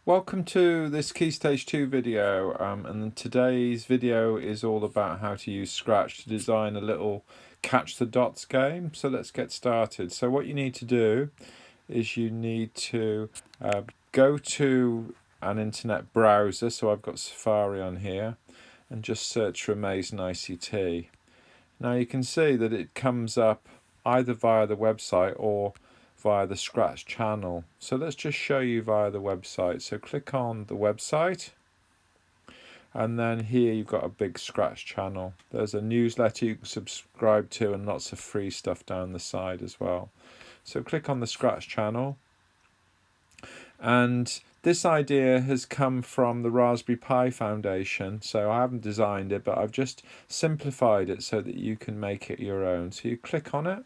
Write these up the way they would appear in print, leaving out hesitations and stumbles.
Welcome to this Key Stage 2 video, and today's video is all about how to use Scratch to design a little catch the dots game. So let's get started. So what you need to do is you need to go to an internet browser. So I've got Safari on here, and just search for Amazing ICT. Now you can see that it comes up either via the website or via the Scratch channel. So let's just show you via the website. So click on the website, and then here you've got a big Scratch channel. There's a newsletter you can subscribe to and lots of free stuff down the side as well. So click on the Scratch channel, and this idea has come from the Raspberry Pi Foundation. So I haven't designed it, but I've just simplified it so that you can make it your own. So you click on it,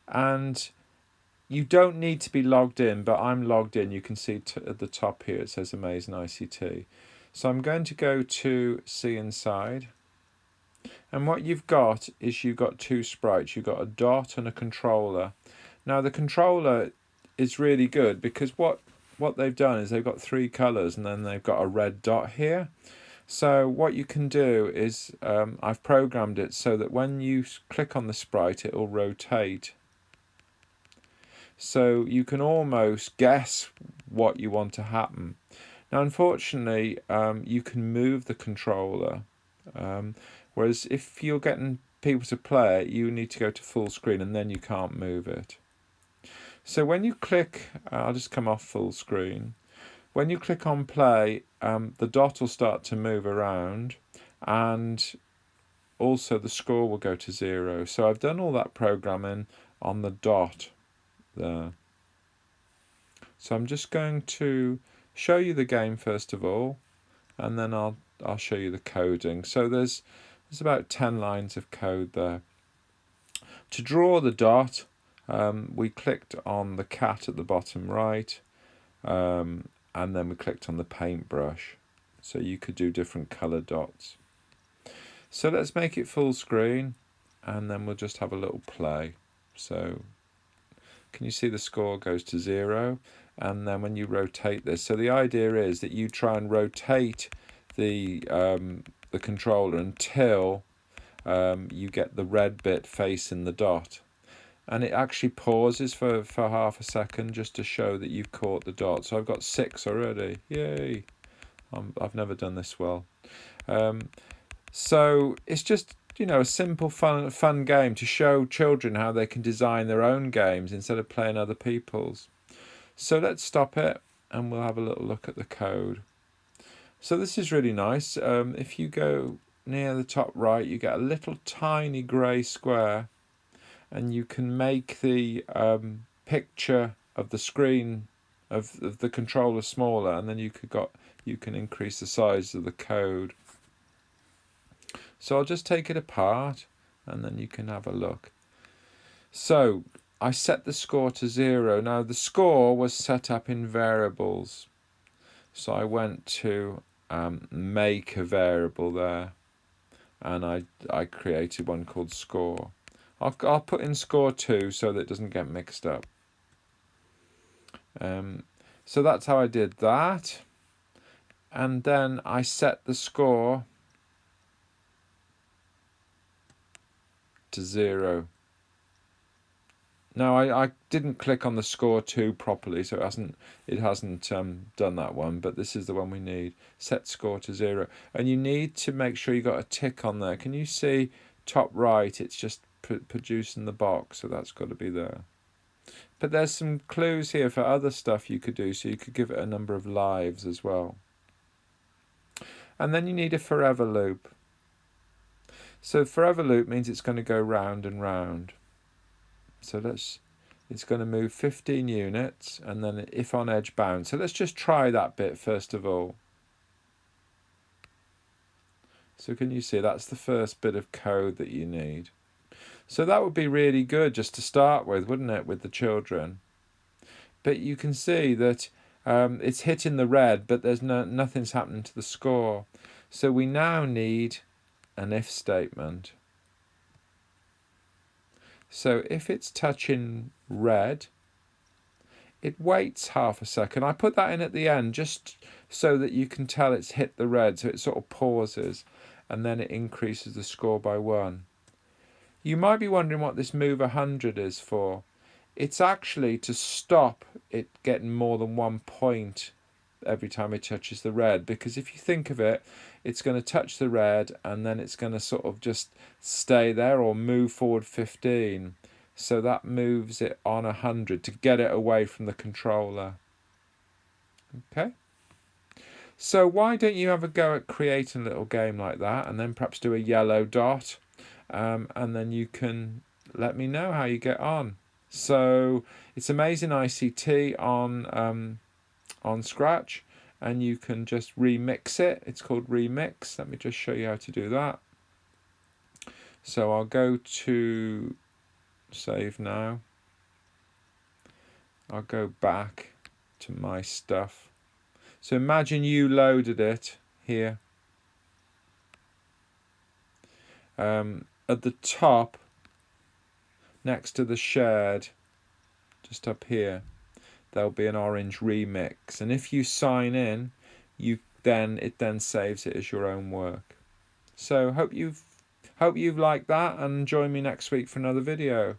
and you don't need to be logged in, but I'm logged in. You can see at the top here it says Amazing ICT. So I'm going to go to See Inside, and what you've got is you've got two sprites. You've got a dot and a controller. Now the controller is really good because what they've done is they've got three colours and then they've got a red dot here. So what you can do is I've programmed it so that when you click on the sprite it will rotate. So you can almost guess what you want to happen. Now unfortunately you can move the controller, whereas if you're getting people to play it you need to go to full screen and then you can't move it. So when you click, I'll just come off full screen. When you click on play, the dot will start to move around, and also the score will go to 0. So I've done all that programming on the dot there. So I'm just going to show you the game first of all, and then I'll show you the coding. So there's about 10 lines of code there. To draw the dot, we clicked on the cat at the bottom right, and then we clicked on the paintbrush, so you could do different color dots. So let's make it full screen, and then we'll just have a little play. So can you see the score goes to 0? And then when you rotate this, so the idea is that you try and rotate the controller until you get the red bit facing the dot. And it actually pauses for half a second just to show that you've caught the dot. So I've got 6 already. Yay! I've never done this well. So it's just, a simple fun game to show children how they can design their own games instead of playing other people's. So let's stop it and we'll have a little look at the code. So this is really nice. If you go near the top right, you get a little tiny grey square, and you can make the picture of the screen of the controller smaller, and then you can increase the size of the code. So I'll just take it apart and then you can have a look. So I set the score to 0. Now the score was set up in variables, so I went to make a variable there, and I created one called score. I'll put in score 2 so that it doesn't get mixed up. So that's how I did that. And then I set the score to 0. Now I didn't click on the score 2 properly, so it hasn't done that one, but this is the one we need. Set score to 0. And you need to make sure you got a tick on there. Can you see top right? It's just producing the box, so that's got to be there. But there's some clues here for other stuff you could do, so you could give it a number of lives as well. And then you need a forever loop. So forever loop means it's going to go round and round. So it's going to move 15 units, and then if on edge bound. So let's just try that bit first of all. So can you see that's the first bit of code that you need? So that would be really good just to start with, wouldn't it, with the children? But you can see that it's hitting the red, but there's nothing's happening to the score. So we now need an if statement. So if it's touching red, it waits half a second. I put that in at the end just so that you can tell it's hit the red, so it sort of pauses and then it increases the score by 1. You might be wondering what this move 100 is for. It's actually to stop it getting more than 1 point every time it touches the red, because if you think of it, it's going to touch the red and then it's going to sort of just stay there or move forward 15. So that moves it on 100 to get it away from the controller. Okay. So why don't you have a go at creating a little game like that, and then perhaps do a yellow dot, and then you can let me know how you get on. So it's Amazing ICT on Scratch, and you can just remix it. It's called Remix. Let me just show you how to do that. So I'll go to Save Now. I'll go back to my stuff. So imagine you loaded it here. At the top, next to the shared, just up here, there'll be an orange remix, and if you sign in, it then saves it as your own work. So hope you've liked that, and join me next week for another video.